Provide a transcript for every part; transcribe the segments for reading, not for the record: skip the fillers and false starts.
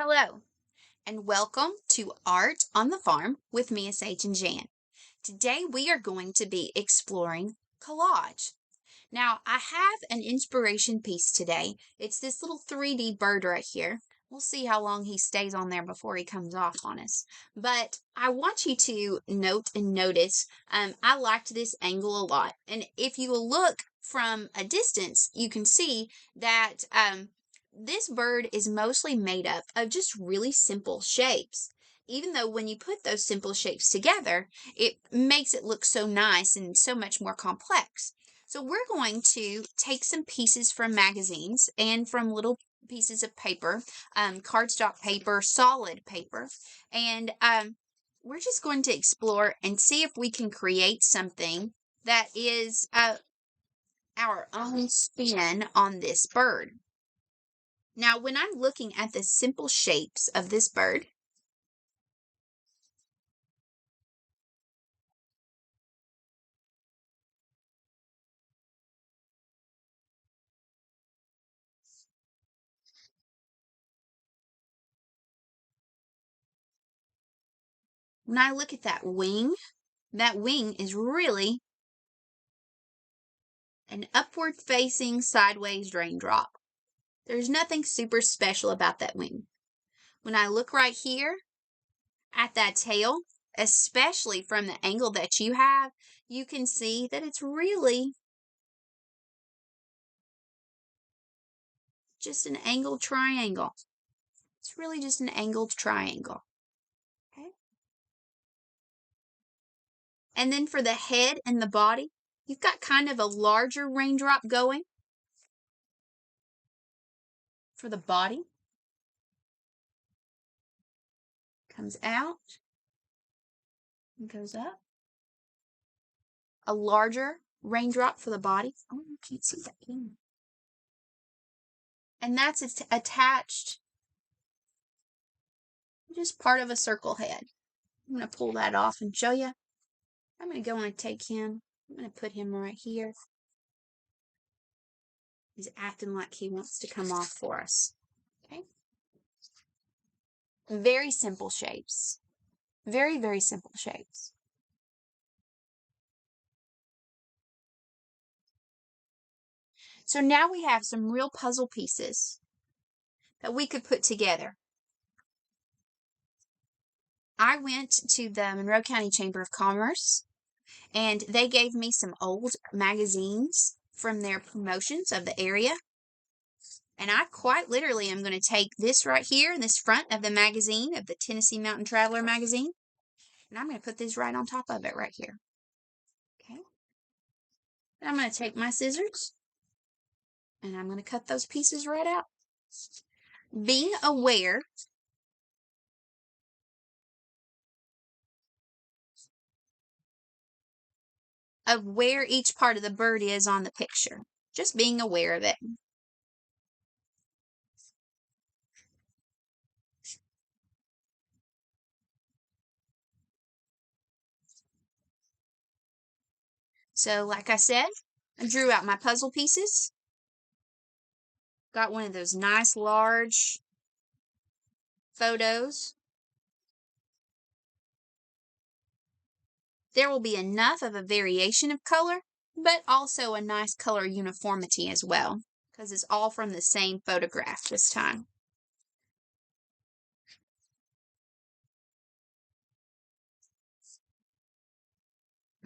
Hello, and welcome to Art on the Farm with Mia Sage and Jan. Today we are going to be exploring collage. Now, I have an inspiration piece today. It's this little 3D bird right here. We'll see how long he stays on there before he comes off on us. But I want you to note and notice, I liked this angle a lot. And if you look from a distance, you can see that this bird is mostly made up of just really simple shapes. Even though when you put those simple shapes together, it makes it look so nice and so much more complex. So we're going to take some pieces from magazines and from little pieces of paper, cardstock paper, solid paper, and we're just going to explore and see if we can create something that is our own spin on this bird. Now, when I'm looking at the simple shapes of this bird, when I look at that wing is really an upward facing sideways raindrop. There's nothing super special about that wing. When I look right here at that tail, especially from the angle that you have, you can see that it's really just an angled triangle. It's really just an angled triangle. Okay. And then for the head and the body, you've got kind of a larger raindrop going. For the body, comes out and goes up. A larger raindrop for the body. Oh, you can't see that. And that's attached, just part of a circle head. I'm going to pull that off and show you. I'm going to go and take him. I'm going to put him right here. He's acting like he wants to come off for us. Okay. Very simple shapes. Very, very simple shapes. So now we have some real puzzle pieces that we could put together. I went to the Monroe County Chamber of Commerce, and they gave me some old magazines from their promotions of the area. And I quite literally am going to take this right here, this front of the magazine, of the Tennessee Mountain Traveler magazine, and I'm going to put this right on top of it right here. Okay. And I'm going to take my scissors, and I'm going to cut those pieces right out. Being aware of where each part of the bird is on the picture. Just being aware of it. So, like I said, I drew out my puzzle pieces. Got one of those nice large photos. There will be enough of a variation of color, but also a nice color uniformity as well, because it's all from the same photograph this time.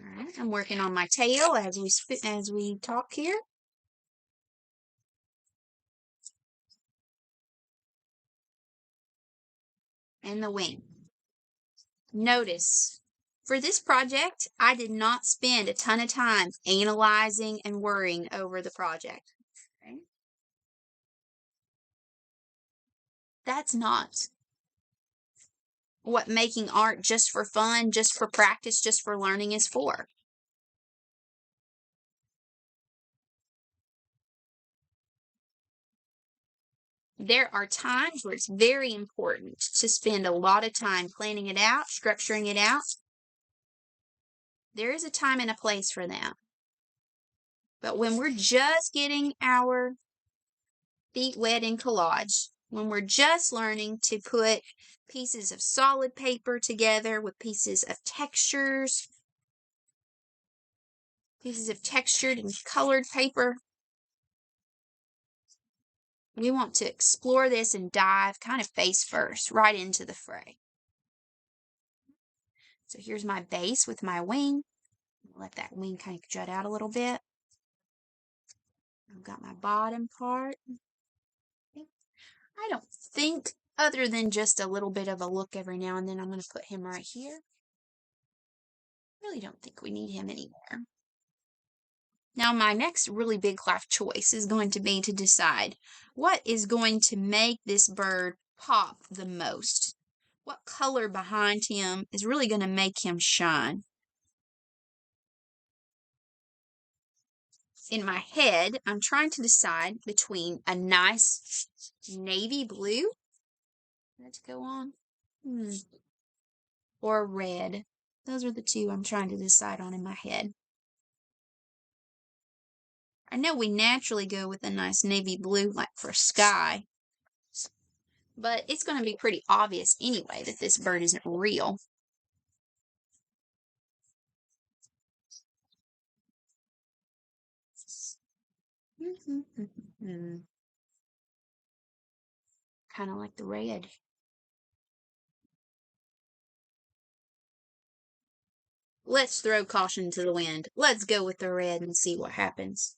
All right, I'm working on my tail as we talk here. And the wing. Notice, for this project, I did not spend a ton of time analyzing and worrying over the project. Okay? That's not what making art just for fun, just for practice, just for learning is for. There are times where it's very important to spend a lot of time planning it out, structuring it out. There is a time and a place for that. But when we're just getting our feet wet in collage, when we're just learning to put pieces of solid paper together with pieces of textured and colored paper. We want to explore this and dive kind of face first right into the fray. So here's my base with my wing. Let that wing kind of jut out a little bit. I've got my bottom part. I don't think, other than just a little bit of a look every now and then, I'm going to put him right here. Really don't think we need him anymore. Now, my next really big life choice is going to be to decide what is going to make this bird pop the most. What color behind him is really going to make him shine? In my head, I'm trying to decide between a nice navy blue, let's go on, or red. Those are the two I'm trying to decide on in my head. I know we naturally go with a nice navy blue, like for sky, but it's going to be pretty obvious anyway that this bird isn't real. Kind of like the red. Let's throw caution to the wind. Let's go with the red and see what happens.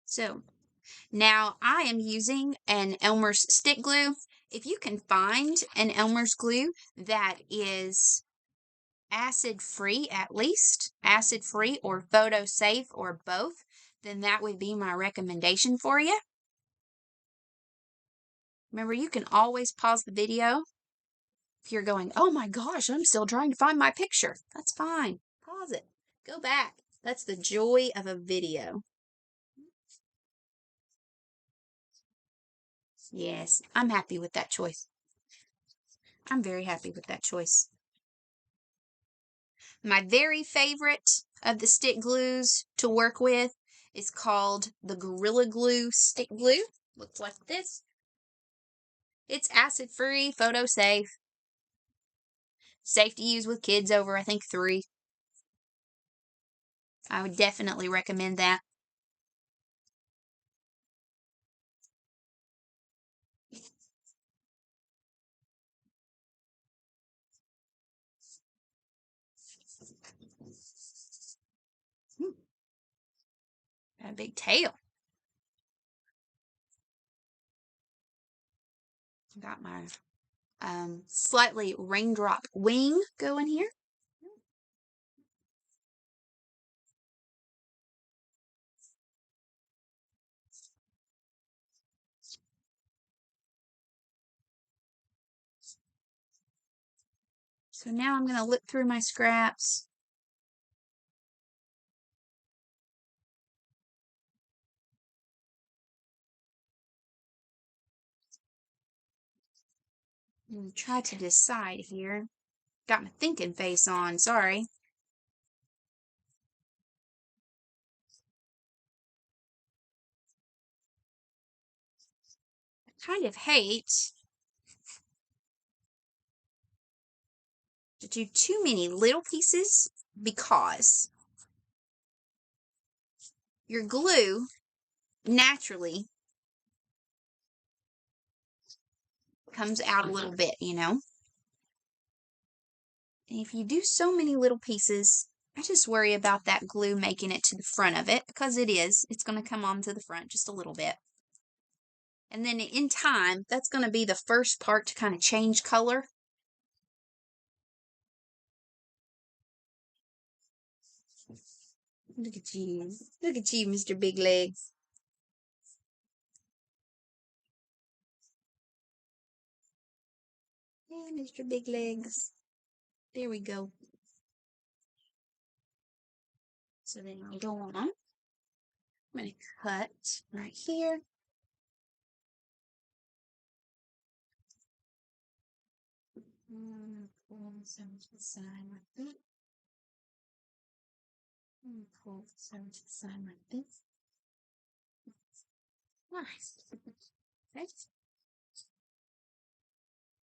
So, now I am using an Elmer's stick glue. If you can find an Elmer's glue that is acid-free, at least acid-free or photo-safe or both, then that would be my recommendation for you. Remember, you can always pause the video. If you're going, oh my gosh, I'm still trying to find my picture. That's fine. Pause it. Go back. That's the joy of a video. Yes, I'm happy with that choice. I'm very happy with that choice. My very favorite of the stick glues to work with is called the Gorilla Glue stick glue. Looks like this. It's acid-free, photo-safe. Safe to use with kids over, I think, 3. I would definitely recommend that. Got a big tail. Got my slightly raindrop wing going here. So now I'm going to look through my scraps. And try to decide here. Got my thinking face on, sorry. I kind of hate to do too many little pieces because your glue naturally comes out a little bit, you know. And if you do so many little pieces, I just worry about that glue making it to the front of it, because it's going to come onto the front just a little bit. And then in time, that's going to be the first part to kind of change color. Look at you. Look at you, Mr. Big Legs. Hey, Mr. Big Legs. There we go. So then I'll go on. I'm going to cut right here. Pull some to the side like that. Pull some to the side like this. Nice. Okay.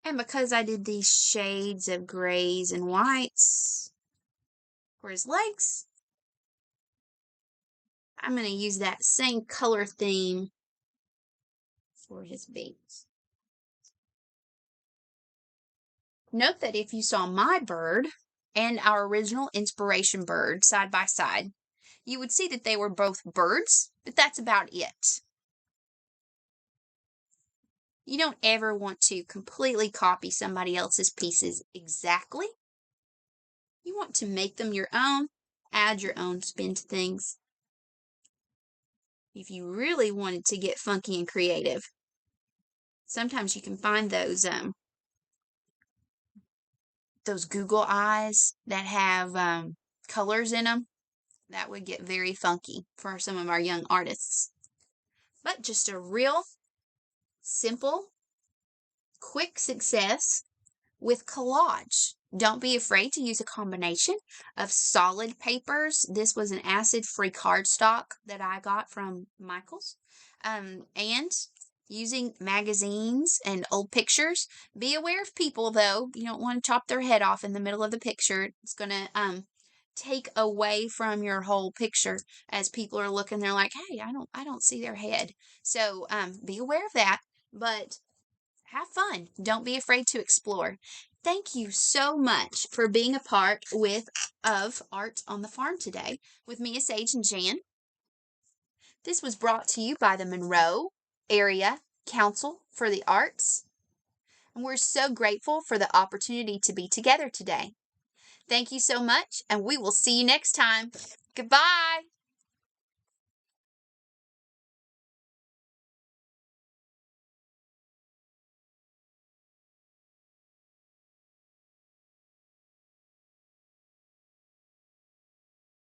And because I did these shades of grays and whites for his legs, I'm going to use that same color theme for his feet. Note that if you saw my bird and our original inspiration bird side by side, you would see that they were both birds, but that's about it. You don't ever want to completely copy somebody else's pieces exactly. You want to make them your own, add your own spin to things. If you really wanted to get funky and creative, sometimes you can find those Google eyes that have colors in them. That would get very funky for some of our young artists. But just a real simple, quick success with collage. Don't be afraid to use a combination of solid papers. This was an acid-free cardstock that I got from Michael's. And using magazines and old pictures. Be aware of people, though. You don't want to chop their head off in the middle of the picture. It's going to take away from your whole picture as people are looking. They're like, hey, I don't see their head. So be aware of that. But have fun. Don't be afraid to explore. Thank you so much for being a part of Art on the Farm today with Mia, Sage, and Jan. This was brought to you by the Monroe Area Council for the Arts, and we're so grateful for the opportunity to be together today. Thank you so much, and we will see you next time. Goodbye.